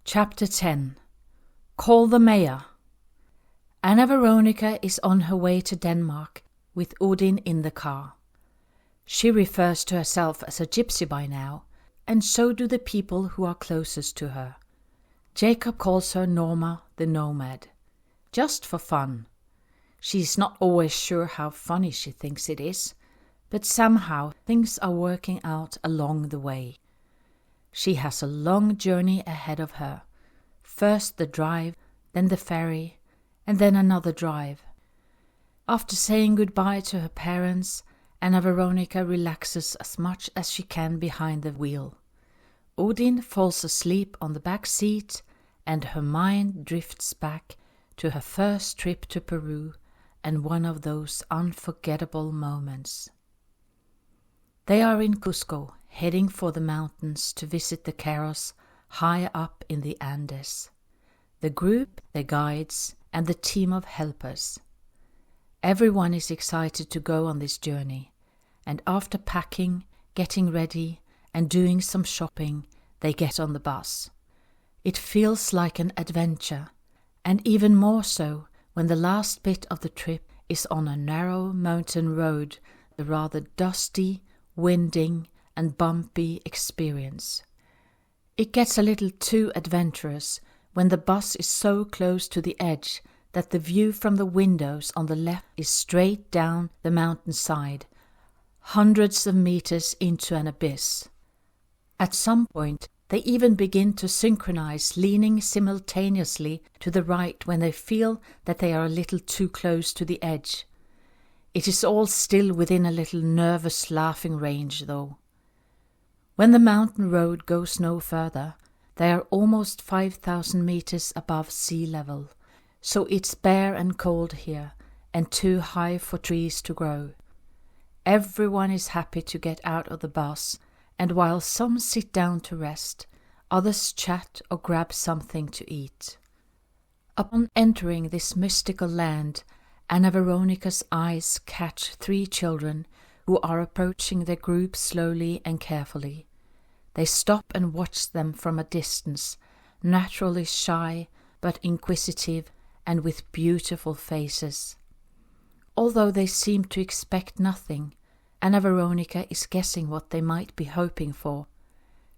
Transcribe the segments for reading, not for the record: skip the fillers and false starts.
Chapter 10. Call the Mayor. Anna Veronica is on her way to Denmark with Odin in the car. She refers to herself as a gypsy by now, and so do the people who are closest to her. Jacob calls her Norma the Nomad, just for fun. She is not always sure how funny she thinks it is, but somehow things are working out along the way. She has a long journey ahead of her. First the drive, then the ferry, and then another drive. After saying goodbye to her parents, Anna Veronica relaxes as much as she can behind the wheel. Odin falls asleep on the back seat, and her mind drifts back to her first trip to Peru and one of those unforgettable moments. They are in Cusco, heading for the mountains to visit the Caros high up in the Andes. The group, the guides, and the team of helpers. Everyone is excited to go on this journey, and after packing, getting ready, and doing some shopping, they get on the bus. It feels like an adventure, and even more so when the last bit of the trip is on a narrow mountain road, a rather dusty, winding, and bumpy experience. It gets a little too adventurous when the bus is so close to the edge that the view from the windows on the left is straight down the mountainside, hundreds of meters into an abyss. At some point, they even begin to synchronize, leaning simultaneously to the right when they feel that they are a little too close to the edge. It is all still within a little nervous laughing range, though. When the mountain road goes no further, they are almost 5,000 meters above sea level, so it's bare and cold here, and too high for trees to grow. Everyone is happy to get out of the bus, and while some sit down to rest, others chat or grab something to eat. Upon entering this mystical land, Anna Veronica's eyes catch 3 children who are approaching their group slowly and carefully. They stop and watch them from a distance, naturally shy but inquisitive and with beautiful faces. Although they seem to expect nothing, Anna Veronica is guessing what they might be hoping for.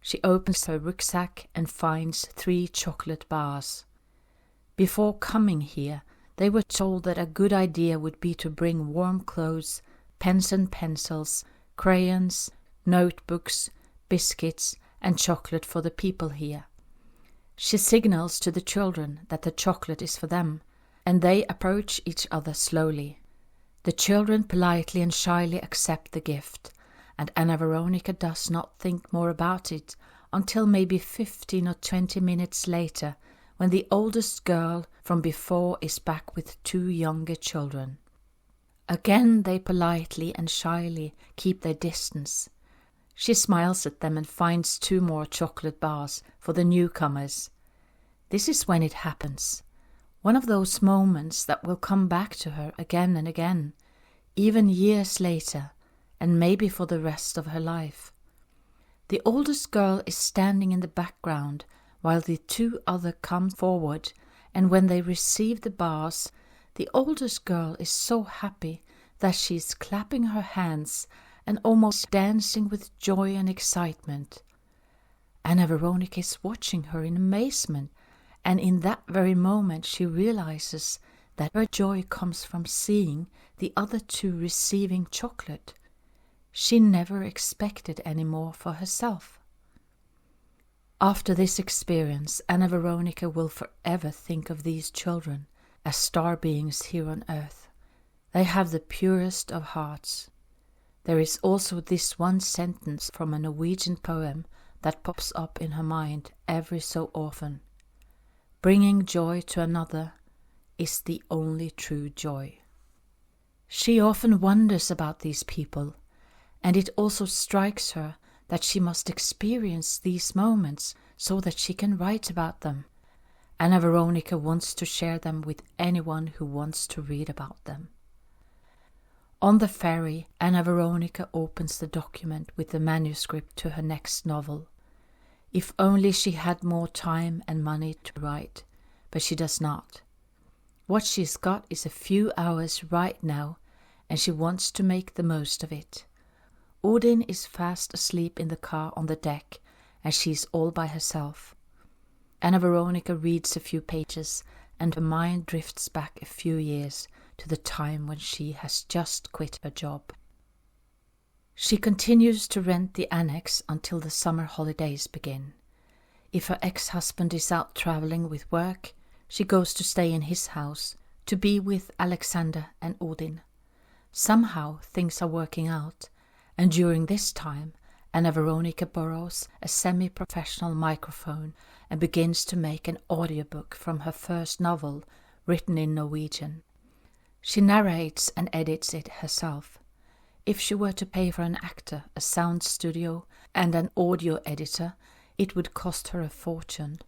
She opens her rucksack and finds 3 chocolate bars. Before coming here, they were told that a good idea would be to bring warm clothes, pens and pencils, crayons, notebooks, biscuits, and chocolate for the people here. She signals to the children that the chocolate is for them, and they approach each other slowly. The children politely and shyly accept the gift, and Anna Veronica does not think more about it until maybe 15 or 20 minutes later, when the oldest girl from before is back with 2 younger children. Again they politely and shyly keep their distance. She smiles at them and finds 2 more chocolate bars for the newcomers. This is when it happens. One of those moments that will come back to her again and again, even years later, and maybe for the rest of her life. The oldest girl is standing in the background while the 2 others come forward, and when they receive the bars, the oldest girl is so happy that she is clapping her hands and almost dancing with joy and excitement. Anna Veronica is watching her in amazement, and in that very moment she realizes that her joy comes from seeing the other 2 receiving chocolate. She never expected any more for herself. After this experience, Anna Veronica will forever think of these children as star beings here on earth. They have the purest of hearts. There is also this one sentence from a Norwegian poem that pops up in her mind every so often. Bringing joy to another is the only true joy. She often wonders about these people, and it also strikes her that she must experience these moments so that she can write about them. Anna Veronica wants to share them with anyone who wants to read about them. On the ferry, Anna Veronica opens the document with the manuscript to her next novel. If only she had more time and money to write, but she does not. What she's got is a few hours right now, and she wants to make the most of it. Odin is fast asleep in the car on the deck, and she's all by herself. Anna Veronica reads a few pages, and her mind drifts back a few years to the time when she has just quit her job. She continues to rent the annex until the summer holidays begin. If her ex-husband is out traveling with work, she goes to stay in his house to be with Alexander and Odin. Somehow things are working out, and during this time Anna Veronica borrows a semi-professional microphone and begins to make an audiobook from her first novel, written in Norwegian. She narrates and edits it herself. If she were to pay for an actor, a sound studio, and an audio editor, it would cost her a fortune,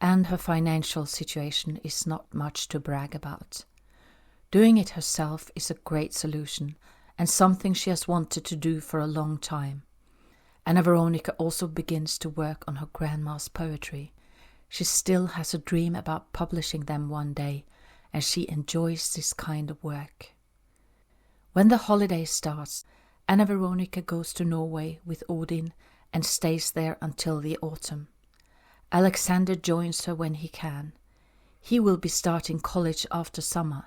and her financial situation is not much to brag about. Doing it herself is a great solution, and something she has wanted to do for a long time. Anna Veronica also begins to work on her grandma's poetry. She still has a dream about publishing them one day, and she enjoys this kind of work. When the holiday starts, Anna Veronica goes to Norway with Odin and stays there until the autumn. Alexander joins her when he can. He will be starting college after summer.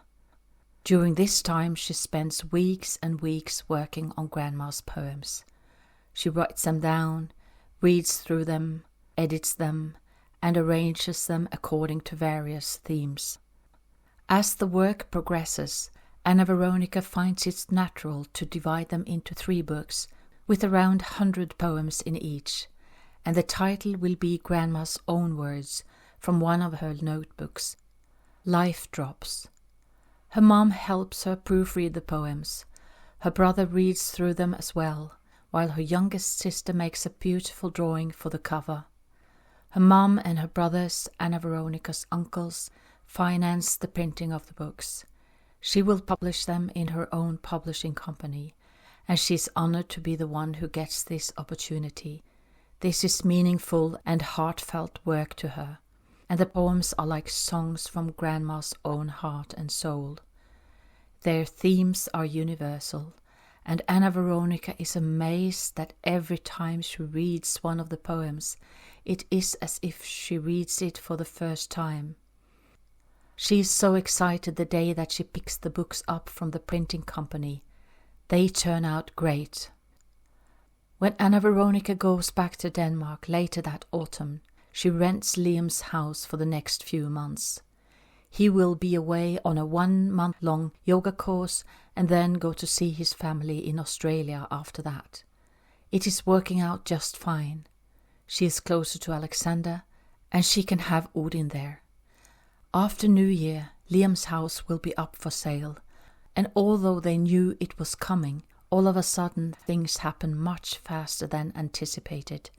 During this time she spends weeks and weeks working on Grandma's poems. She writes them down, reads through them, edits them, and arranges them according to various themes. As the work progresses, Anna Veronica finds it natural to divide them into 3 books, with around 100 poems in each, and the title will be Grandma's own words from one of her notebooks, Life Drops. Her mom helps her proofread the poems. Her brother reads through them as well, while her youngest sister makes a beautiful drawing for the cover. Her mom and her brothers, Anna Veronica's uncles, finance the printing of the books. She will publish them in her own publishing company, and she is honored to be the one who gets this opportunity. This is meaningful and heartfelt work to her, and the poems are like songs from Grandma's own heart and soul. Their themes are universal, and Anna Veronica is amazed that every time she reads one of the poems, it is as if she reads it for the first time. She is so excited the day that she picks the books up from the printing company. They turn out great. When Anna Veronica goes back to Denmark later that autumn, she rents Liam's house for the next few months. He will be away on a 1-month-long yoga course and then go to see his family in Australia after that. It is working out just fine. She is closer to Alexander, and she can have Odin there. After New Year, Liam's house will be up for sale, and although they knew it was coming, all of a sudden things happen much faster than anticipated.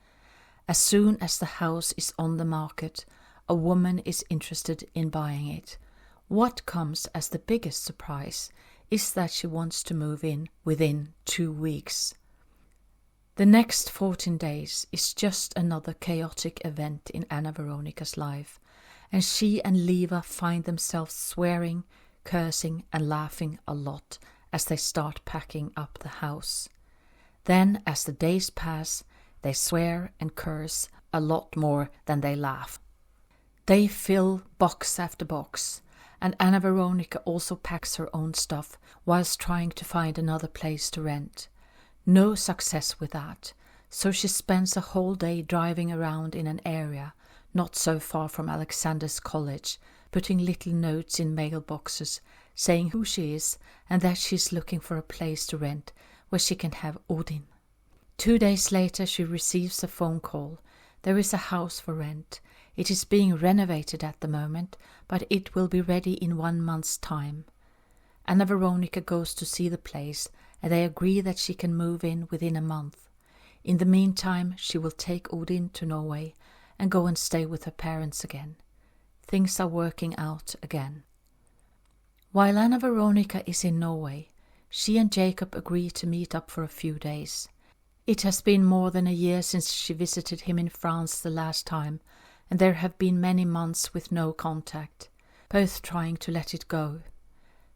As soon as the house is on the market, a woman is interested in buying it. What comes as the biggest surprise is that she wants to move in within 2 weeks. The next 14 days is just another chaotic event in Anna Veronica's life, and she and Olava find themselves swearing, cursing and laughing a lot as they start packing up the house. Then, as the days pass, they swear and curse a lot more than they laugh. They fill box after box, and Anna Veronica also packs her own stuff whilst trying to find another place to rent. No success with that, so she spends a whole day driving around in an area not so far from Alexander's college, putting little notes in mailboxes saying who she is and that she's looking for a place to rent where she can have Odin. 2 days later she receives a phone call. There is a house for rent. It is being renovated at the moment, but it will be ready in 1 month's time. Anna Veronica goes to see the place, and they agree that she can move in within a month. In the meantime, she will take Odin to Norway and go and stay with her parents again. Things are working out again. While Anna Veronica is in Norway, she and Jacob agree to meet up for a few days. It has been more than a year since she visited him in France the last time, and there have been many months with no contact, both trying to let it go.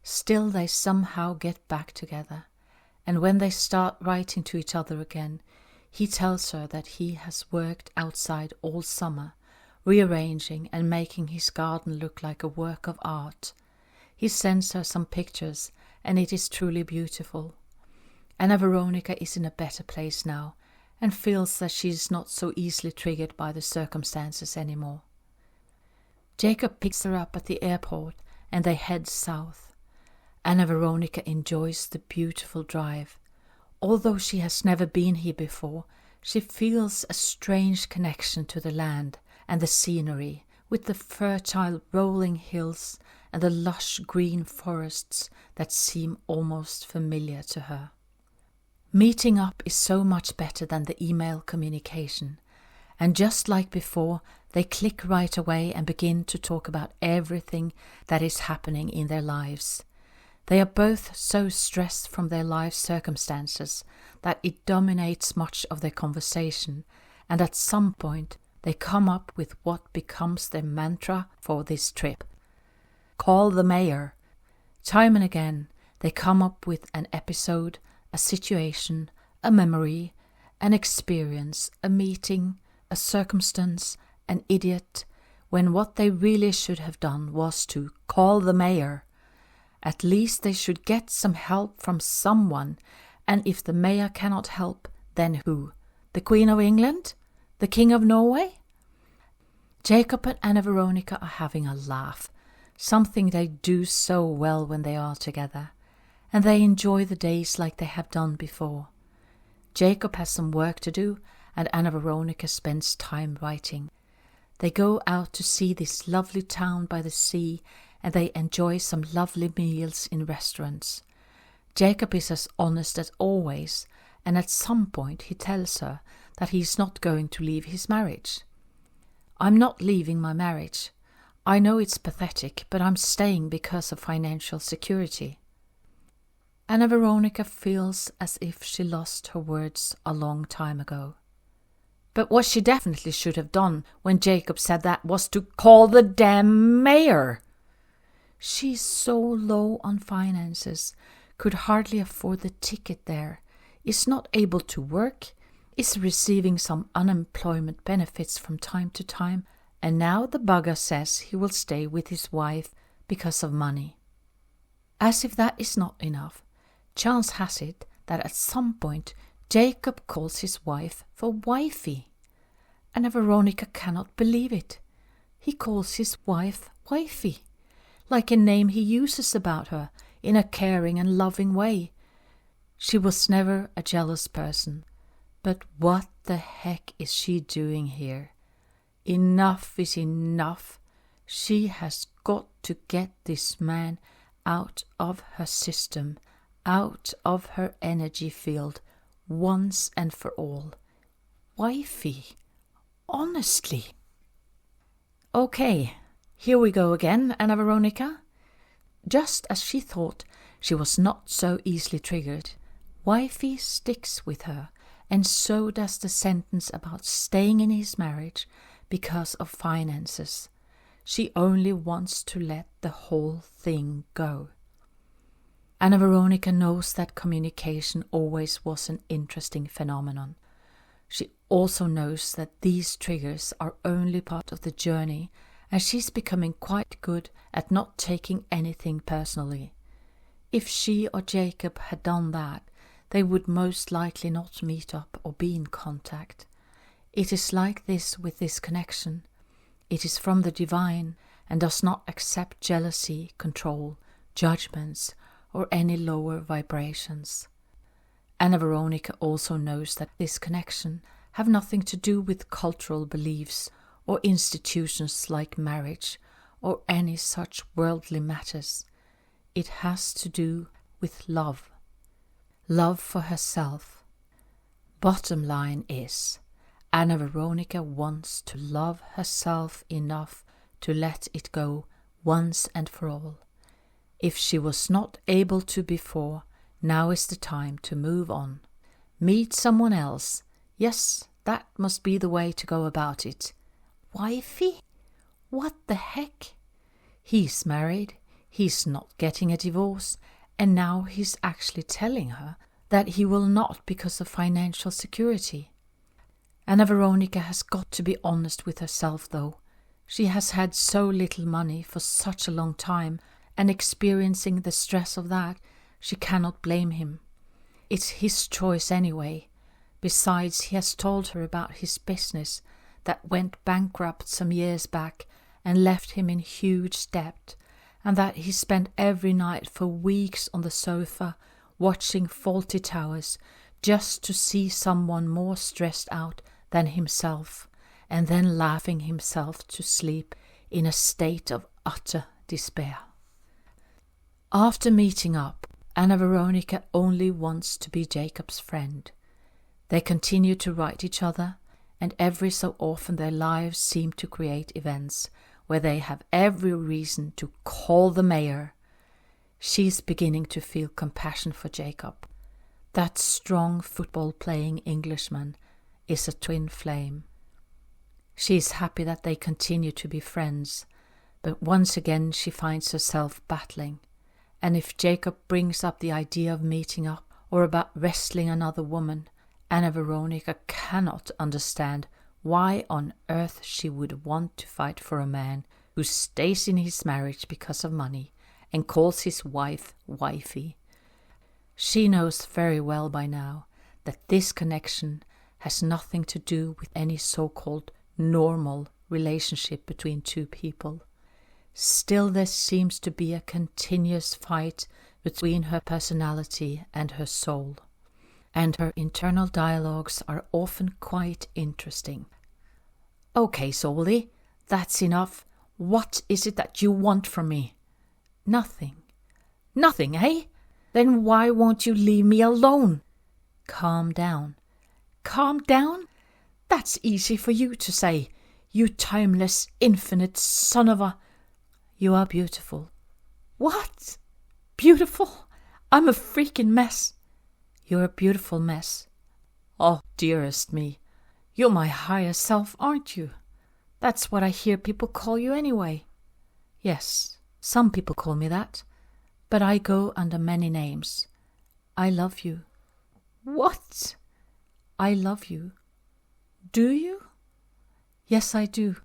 Still they somehow get back together, and when they start writing to each other again, he tells her that he has worked outside all summer, rearranging and making his garden look like a work of art. He sends her some pictures, and it is truly beautiful. Anna Veronica is in a better place now, and feels that she is not so easily triggered by the circumstances anymore. Jacob picks her up at the airport, and they head south. Anna Veronica enjoys the beautiful drive. Although she has never been here before, she feels a strange connection to the land and the scenery, with the fertile rolling hills and the lush green forests that seem almost familiar to her. Meeting up is so much better than the email communication, and just like before, they click right away and begin to talk about everything that is happening in their lives. They are both so stressed from their life circumstances that it dominates much of their conversation, and at some point they come up with what becomes their mantra for this trip. Call the mayor. Time and again they come up with an episode, a situation, a memory, an experience, a meeting, a circumstance, an idiot, when what they really should have done was to call the mayor. At least they should get some help from someone, and if the mayor cannot help, then who? The Queen of England? The King of Norway? Jacob and Anna Veronica are having a laugh, something they do so well when they are together, and they enjoy the days like they have done before. Jacob has some work to do, and Anna Veronica spends time writing. They go out to see this lovely town by the sea, and they enjoy some lovely meals in restaurants. Jacob is as honest as always, and at some point he tells her that he is not going to leave his marriage. "I'm not leaving my marriage. I know it's pathetic, but I'm staying because of financial security." Anna Veronica feels as if she lost her words a long time ago. But what she definitely should have done when Jacob said that was to call the damn mayor. She's so low on finances, could hardly afford the ticket there, is not able to work, is receiving some unemployment benefits from time to time, and now the bugger says he will stay with his wife because of money. As if that is not enough, chance has it that at some point Jacob calls his wife for wifey. Anna Veronica cannot believe it. He calls his wife wifey, like a name he uses about her in a caring and loving way. She was never a jealous person, but what the heck is she doing here? Enough is enough. She has got to get this man out of her system, out of her energy field, once and for all. Wifey, honestly. Okay, here we go again, Anna Veronica. Just as she thought she was not so easily triggered, wifey sticks with her, and so does the sentence about staying in his marriage because of finances. She only wants to let the whole thing go. Anna Veronica knows that communication always was an interesting phenomenon. She also knows that these triggers are only part of the journey, and she's becoming quite good at not taking anything personally. If she or Jacob had done that, they would most likely not meet up or be in contact. It is like this with this connection. It is from the divine and does not accept jealousy, control, judgments, or any lower vibrations. Anna Veronica also knows that this connection have nothing to do with cultural beliefs or institutions like marriage or any such worldly matters. It has to do with love. Love for herself. Bottom line is, Anna Veronica wants to love herself enough to let it go once and for all. If she was not able to before, now is the time to move on. Meet someone else. Yes, that must be the way to go about it. Wifey? What the heck? He's married, he's not getting a divorce, and now he's actually telling her that he will not because of financial security. Anna Veronica has got to be honest with herself, though. She has had so little money for such a long time, and experiencing the stress of that, she cannot blame him. It's his choice anyway. Besides, he has told her about his business that went bankrupt some years back and left him in huge debt, and that he spent every night for weeks on the sofa watching Fawlty Towers just to see someone more stressed out than himself, and then laughing himself to sleep in a state of utter despair. After meeting up, Anna Veronica only wants to be Jacob's friend. They continue to write each other, and every so often their lives seem to create events where they have every reason to call the mayor. She's beginning to feel compassion for Jacob. That strong football-playing Englishman is a twin flame. She is happy that they continue to be friends, but once again she finds herself battling. And if Jacob brings up the idea of meeting up or about wrestling another woman, Anna Veronica cannot understand why on earth she would want to fight for a man who stays in his marriage because of money and calls his wife wifey. She knows very well by now that this connection has nothing to do with any so-called normal relationship between two people. Still, there seems to be a continuous fight between her personality and her soul, and her internal dialogues are often quite interesting. Okay, Solly, that's enough. What is it that you want from me? Nothing. Nothing, eh? Then why won't you leave me alone? Calm down. Calm down? That's easy for you to say, you timeless, infinite son of a... You are beautiful. What? Beautiful? I'm a freaking mess. You're a beautiful mess. Oh, dearest me. You're my higher self, aren't you? That's what I hear people call you anyway. Yes, some people call me that, but I go under many names. I love you. What? I love you. Do you? Yes, I do.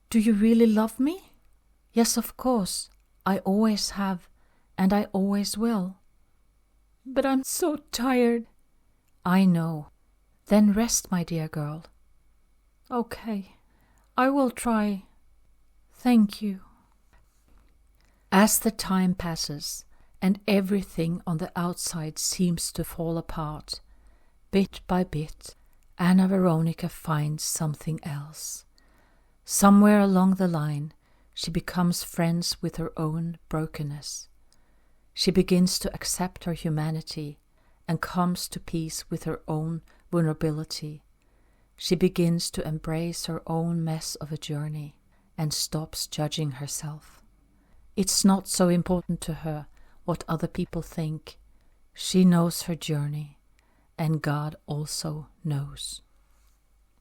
Do you really love me? Yes, of course. I always have, and I always will. But I'm so tired. I know. Then rest, my dear girl. Okay, I will try. Thank you. As the time passes, and everything on the outside seems to fall apart, bit by bit, Anna Veronica finds something else. Somewhere along the line, she becomes friends with her own brokenness. She begins to accept her humanity and comes to peace with her own vulnerability. She begins to embrace her own mess of a journey and stops judging herself. It's not so important to her what other people think. She knows her journey, and God also knows.